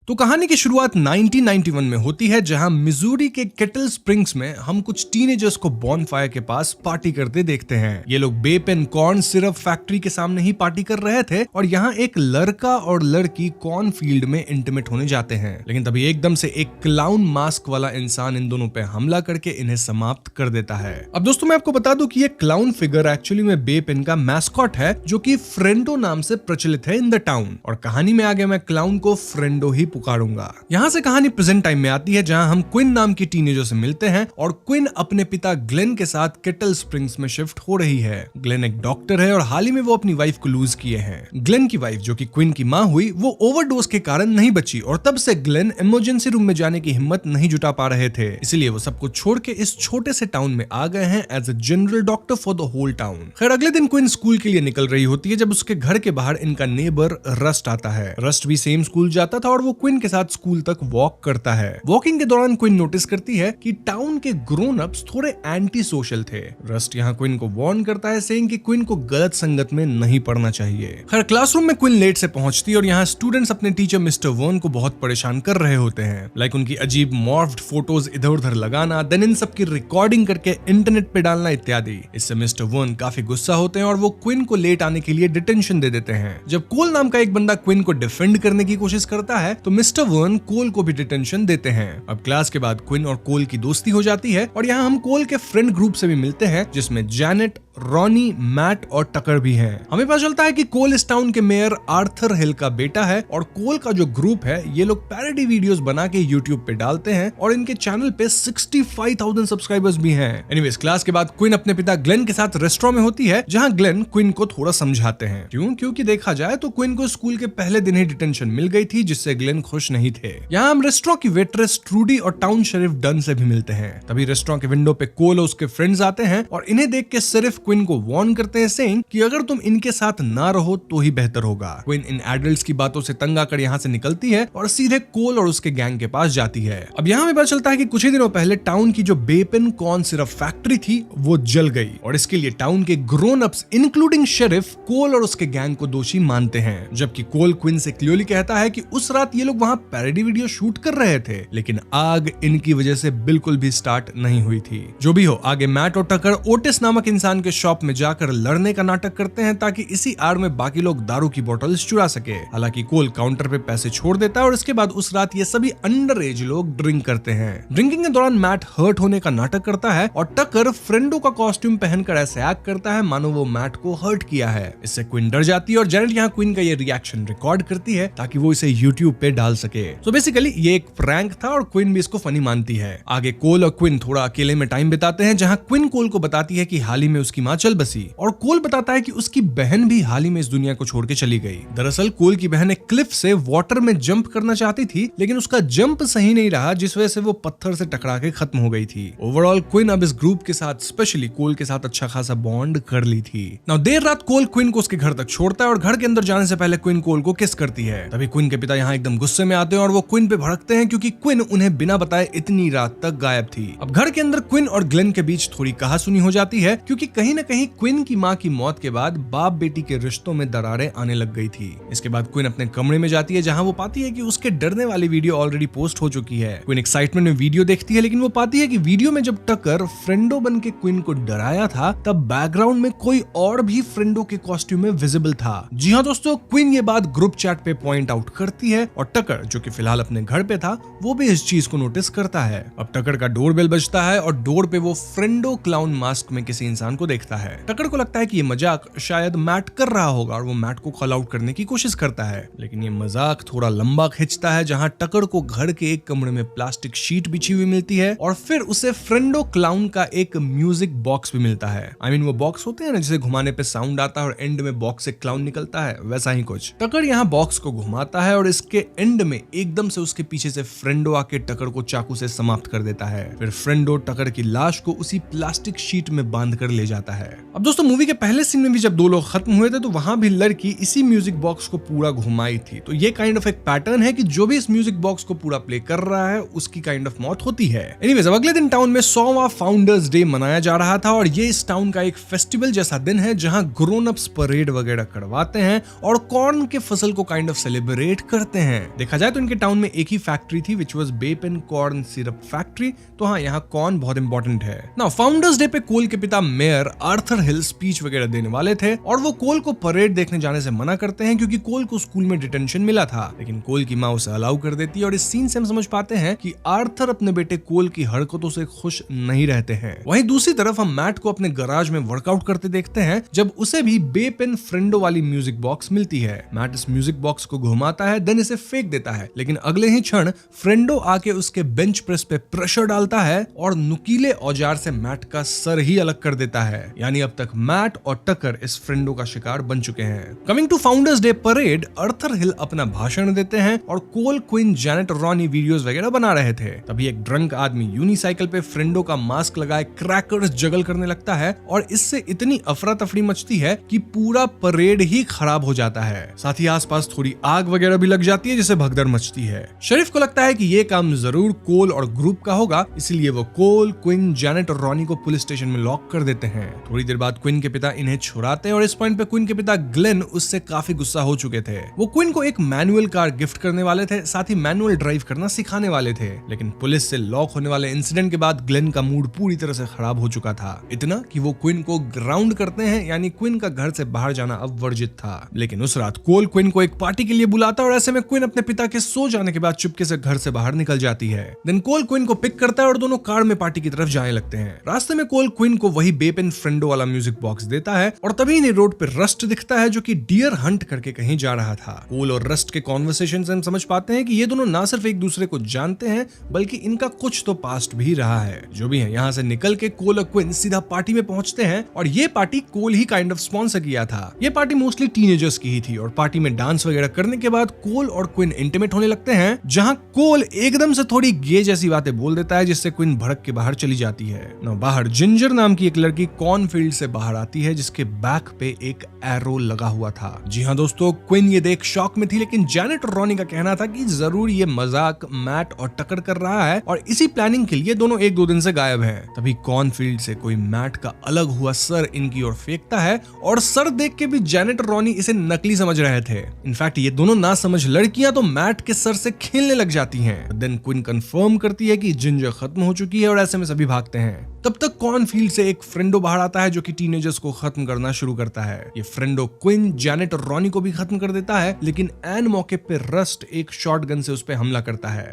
तो कहानी की शुरुआत 1991 में होती है, जहां मिजूरी के केटल स्प्रिंग्स में हम कुछ टीनेजर्स को बॉनफायर के पास पार्टी करते देखते हैं। ये लोग बे पेन कॉर्न सिरप फैक्ट्री के सामने ही पार्टी कर रहे थे और यहाँ एक लड़का और लड़की कॉर्न फील्ड में इंटीमेट होने जाते हैं। लेकिन तभी एकदम से एक क्लाउन मास्क वाला इंसान इन दोनों पे हमला करके इन्हें समाप्त कर देता है। अब दोस्तों मैं आपको बता दूं कि ये क्लाउन फिगर एक्चुअली में बे पेन का मैस्कॉट है, जो कि फ्रेंडो नाम से प्रचलित है इन द टाउन। और कहानी में आगे मैं क्लाउन को फ्रेंडो ही पुकारूंगा। यहाँ से कहानी प्रेजेंट टाइम में आती है, जहाँ हम क्विन नाम की टीनेजर से मिलते हैं और क्विन अपने पिता ग्लेन के साथ केटल स्प्रिंग्स में शिफ्ट हो रही है। ग्लेन एक डॉक्टर है और हाल ही में वो अपनी वाइफ को लूज किए हैं। ग्लेन की वाइफ, जो कि क्विन की माँ हुई, वो ओवरडोज के कारण नहीं बची और तब से ग्लेन इमरजेंसी रूम में जाने की हिम्मत नहीं जुटा पा रहे थे। इसलिए वो सब कुछ छोड़ के इस छोटे से टाउन में आ गए हैं as a general doctor for the whole town. खैर अगले दिन क्विन स्कूल के लिए निकल रही होती है, जब उसके घर के बाहर इनका नेबर रस्ट आता है। रस्ट भी सेम स्कूल जाता था और वो क्विन के साथ स्कूल तक वॉक करता है। वॉकिंग के दौरान क्विन नोटिस करती है कि टाउन के ग्रोन अप्स थोड़े एंटी सोशल थे। रस्ट यहाँ क्विन को वार्न करता है, सेइंग कि क्विन को गलत संगत में नहीं पढ़ना चाहिए। खैर क्लासरूम में क्विन लेट से पहुंचती है और यहाँ स्टूडेंट्स अपने टीचर मिस्टर वर्न को बहुत परेशान कर रहे होते हैं, लाइक उनकी अजीब मॉर्फ्ड फोटोज इधर उधर लगाना, देन इन सब की रिकॉर्डिंग करके इंटरनेट पे डालना इत्यादि। इससे मिस्टर वर्न काफी गुस्सा होते हैं और वो क्विन को लेट आने के लिए डिटेंशन दे देते हैं। जब कोल नाम का एक बंदा क्विन को डिफेंड करने की कोशिश करता है तो मिस्टर वर्न कोल को भी डिटेंशन देते हैं। अब क्लास के बाद क्विन और कोल की दोस्ती हो जाती है और यहाँ हम कोल के फ्रेंड ग्रुप से भी मिलते हैं, जिसमें जैनेट, रॉनी, मैट और टकर भी हैं। हमें पता चलता है कि कोल इस टाउन के मेयर आर्थर हिल का बेटा है और कोल का जो ग्रुप है ये लोग पैरोडी वीडियोस बना के यूट्यूब पे डालते हैं और इनके चैनल पे 65,000 सब्सक्राइबर्स भी हैं। एनीवेज क्लास के बाद क्विन अपने पिता ग्लेन के साथ रेस्टोरेंट में होती है, जहां ग्लेन क्विन को थोड़ा समझाते हैं। क्योंकि देखा जाए तो क्विन को स्कूल के पहले दिन ही डिटेंशन मिल गई थी, जिससे ग्लेन खुश नहीं थे। यहाँ हम रेस्टोरेंट की वेट्रेस ट्रूडी और टाउन शेरिफ डन से भी मिलते हैं। तभी रेस्टोरेंट के विंडो पे कोल और उसके फ्रेंड्स आते हैं और इन्हें देख के सिर्फ क्विन को वार्न करते हैं, सेइंग कि अगर तुम इनके साथ ना रहो तो ही बेहतर होगा। क्विन इन एडल्ट्स की बातों से तंग आकर यहाँ से निकलती है और सीधे कोल और उसके गैंग के पास जाती है। अब यहाँ हमें पता चलता है कि कुछ ही दिनों पहले टाउन की जो बे पेन कॉर्न सिरप फैक्ट्री थी वो जल गई और इसके लिए टाउन के ग्रोन अप्स इंक्लूडिंग शेरिफ कोल और उसके गैंग को दोषी मानते हैं। जबकि कोल क्विन से क्लियरली कहता है कि उस रात ये लोग वहाँ पैरोडी वीडियो शूट कर रहे थे, लेकिन आग इनकी वजह से बिल्कुल भी स्टार्ट नहीं हुई थी। जो भी हो, आगे मैट और टकर ओटिस नामक इंसान के शॉप में जाकर लड़ने का नाटक करते हैं ताकि इसी आड़ में बाकी लोग दारू की बोतल्स चुरा सके। हालांकि कोल काउंटर पे पैसे छोड़ देता है और इसके बाद उस रात ये सभी अंडर एज लोग ड्रिंक करते हैं। ड्रिंकिंग के दौरान मैट हर्ट होने का नाटक करता है और टकर फ्रेंडो का कॉस्ट्यूम पहनकर ऐसे एक्ट करता है मानो वो मैट को हर्ट किया है। इससे क्विन डर जाती है और जेनेट यहाँ क्विन का ये रिएक्शन रिकॉर्ड करती है ताकि वो इसे यूट्यूब पे डाल सके। तो बेसिकली ये एक प्रैंक था और क्विन भी इसको फनी मानती है। आगे कोल और क्विन थोड़ा अकेले में टाइम बिताते हैं, जहाँ क्विन कोल को बताती है कि हाल ही में उसकी माँ चल बसी और कोल बताता है कि उसकी बहन भी हाल ही में इस दुनिया को छोड़ के चली गई। दरअसल कोल की बहन एक क्लिफ से वाटर में जंप करना चाहती थी, लेकिन उसका जंप सही नहीं रहा, जिस वजह से वो पत्थर से टकरा के खत्म हो गई थी। ओवरऑल क्विन अब इस ग्रुप के साथ, स्पेशली कोल के साथ अच्छा खासा बॉन्ड कर ली थी। नाउ देर रात कोल क्विन को उसके घर तक छोड़ता है और घर के अंदर जाने से पहले क्विन कोल को किस करती है। तभी क्विन के पिता यहाँ एकदम गुस्से में आते हैं और वो क्विन पे भड़कते हैं क्योंकि क्विन उन्हें बिना बताए इतनी रात तक गायब थी। अब घर के अंदर क्विन और ग्लेन के बीच थोड़ी कहासुनी हो जाती है क्योंकि कहीं न कहीं क्विन की माँ की मौत के बाद बाप बेटी के रिश्तों में दरारें आने लग गई थी। इसके बाद क्विन अपने कमरे में जाती है, जहां वो पाती है कि उसके डरने वाली वीडियो ऑलरेडी पोस्ट हो चुकी है। क्विन एक्साइटमेंट में वीडियो देखती है, लेकिन वो पाती है कि वीडियो में जब टकर फ्रेंडो बन के क्विन को डराया था तब बैकग्राउंड में कोई और भी फ्रेंडो के कॉस्ट्यूम में विजिबल था। जी हाँ दोस्तों, क्विन ये बात ग्रुप चैट पे पॉइंट आउट करती है और टकर, जो कि फिलहाल अपने घर पे था, वो भी इस चीज को नोटिस करता है। अब टकर का डोरबेल बजता है और डोर पे वो फ्रेंडो क्लाउन मास्क में किसी इंसान को देखता है। टकर को लगता है कि ये मजाक शायद मैट कर रहा होगा और वो मैट को कॉल आउट करने की कोशिश करता है, लेकिन ये मजाक थोड़ा लंबा खिंचता है, जहां टकर को घर के एक कमरे में प्लास्टिक शीट बिछी हुई मिलती है और फिर उसे फ्रेंडो क्लाउन का एक म्यूजिक बॉक्स भी मिलता है। आई मीन वो बॉक्स होते हैं ना जिसे घुमाने पे साउंड आता है और एंड में बॉक्स से क्लाउन निकलता है, वैसा ही कुछ। टकर यहाँ बॉक्स को घुमाता है और इसके एंड में एकदम से उसके पीछे से फ्रेंडो आके टकर को चाकू से समाप्त कर देता है। फिर फ्रेंडो टकर की लाश को उसी प्लास्टिक शीट में बांध कर ले जाता है। अब दोस्तों मूवी के पहले सीन में भी जब दो लोग खत्म हुए थे तो वहां भी लड़की इसी म्यूजिक बॉक्स को पूरा घुमाई थी। तो ये काइंड ऑफ एक पैटर्न है कि जो भी इस म्यूजिक बॉक्स को पूरा प्ले कर रहा है उसकी काइंड ऑफ मौत होती है। एनीवेज अब अगले दिन टाउन में 100वां फाउंडर्स डे मनाया जा रहा था और ये इस टाउन का एक फेस्टिवल जैसा दिन है जहां ग्रोन अप्स परेड वगैरह करवाते हैं और कॉर्न के फसल को काइंड ऑफ सेलिब्रेट करते हैं। देखा जाए तो इनके टाउन में एक ही फैक्ट्री थी which was bep and corn syrup factory, तो हाँ यहाँ कॉर्न बहुत इंपॉर्टेंट है। नाउ फाउंडर्स डे पे कोल के पिता मेयर आर्थर हिल स्पीच वगैरह देने वाले थे और वो कोल को परेड देखने जाने से मना करते हैं क्योंकि कोल को स्कूल में डिटेंशन मिला था, लेकिन कोल की माँ उसे अलाउ कर देती है और इस सीन से हम समझ पाते हैं कि आर्थर अपने बेटे कोल की हरकतों से खुश नहीं रहते हैं। वहीं दूसरी तरफ हम मैट को अपने गराज में वर्कआउट करते देखते हैं जब उसे भी बेप एंड फ्रेंडो वाली म्यूजिक बॉक्स मिलती है। मैट इस म्यूजिक बॉक्स को घुमाता है, देन इसे फेंक देता है, लेकिन अगले ही क्षण फ्रेंडो आके उसके बेंच प्रेस पे प्रेशर डालता है और नुकीले औजार से मैट का सर ही अलग कर देता है। यानी अब तक मैट और टकर इस फ्रेंडो का शिकार बन चुके हैं। Coming to founders day parade, Arthur Hill अपना भाषण देते हैं और कोल, क्विन, जैनेट और रॉनी वीडियोस वगैरह बना रहे थे। तभी एक ड्रंक आदमी यूनिसाइकिल पे फ्रेंडो का मास्क लगाए क्रैकर्स जगल करने लगता है और इससे इतनी अफरा तफरी मचती है कि पूरा परेड ही खराब हो जाता है। साथ ही आसपास थोड़ी आग वगैरह भी लग जाती है जिससे भगदड़ मचती है। शरीफ को लगता है कि ये काम जरूर कोल और ग्रुप का होगा, इसलिए वो कोल, क्विन, जैनेट और रॉनी को पुलिस स्टेशन में लॉक कर देते हैं। थोड़ी देर बाद क्विन के पिता इन्हें छुड़ाते हैं और इस पॉइंट पे क्विन के पिता ग्लेन उससे काफी गुस्सा हो चुके थे। वो क्विन को एक मैनुअल कार गिफ्ट करने वाले थे, साथ ही मैनुअल ड्राइव करना सिखाने वाले थे, लेकिन पुलिस से लॉक होने वाले इंसिडेंट के बाद ग्लेन का मूड पूरी तरह से खराब हो चुका था, इतना कि वो क्विन को ग्राउंड करते हैं, यानी क्विन का घर से बाहर जाना अब वर्जित था। लेकिन उस रात कोल क्विन को एक पार्टी के लिए बुलाता और ऐसे में क्विन अपने पिता के सो जाने के बाद चुपके से घर से बाहर निकल जाती है। देन कोल क्विन को पिक करता है और दोनों कार में पार्टी की तरफ जाने लगते हैं। रास्ते में कोल क्विन को वही बेप एंड फ्रेंडो वाला म्यूजिक बॉक्स देता है और तभी इन्हें रोड पे रस्ट दिखता है जो कि डियर हंट करके कहीं जा रहा था। कोल और रस्ट के कॉन्वर्सेशन से हम समझ पाते हैं कि ये दोनों ना सिर्फ एक दूसरे को जानते हैं बल्कि इनका कुछ तो पास्ट भी रहा है। जो भी है, यहाँ से निकल के कोल और क्विन सीधा पार्टी में पहुंचते हैं और ये पार्टी कोल ही काइंड ऑफ स्पॉन्सर किया था। ये पार्टी मोस्टली टीनेजर्स की ही थी और पार्टी में डांस वगैरह करने के बाद कोल और क्विन इंटीमेट होने लगते हैं, जहां कोल एकदम से थोड़ी गे जैसी बातें बोल देता है जिससे क्विन भड़क के बाहर चली जाती है। बाहर जिंजर नाम की एक लड़की कॉर्नफील्ड से बाहर आती है जिसके बैक पे एक एरो लगा हुआ था। जी हाँ दोस्तों, क्विन ये देख शॉक में थी, लेकिन जैनेट और रॉनी का कहना था कि जरूर ये मजाक मैट और टकर कर रहा है और इसी प्लानिंग के लिए दोनों एक दो दिन से गायब हैं। तभी कॉर्नफील्ड से कोई मैट का अलग हुआ सर इनकी ओर फेंकता है और सर देख के भी जैनेट और रॉनी इसे नकली समझ रहे थे। इनफैक्ट ये दोनों ना समझ लड़कियां तो मैट के सर से खेलने लग जाती हैं। देन क्विन कंफर्म करती है कि जिंजर खत्म हो चुकी है और ऐसे में सभी भागते हैं। तब तक कॉर्नफील्ड से एक फ्रेंडो बाहर आता है जो कि टीनेजर्स को खत्म करना शुरू करता है। ये फ्रेंडो क्विन, जैनेट और रॉनी को भी खत्म कर देता है, लेकिन एन मौके पे रस्ट एक शॉटगन से उस पे हमला करता है।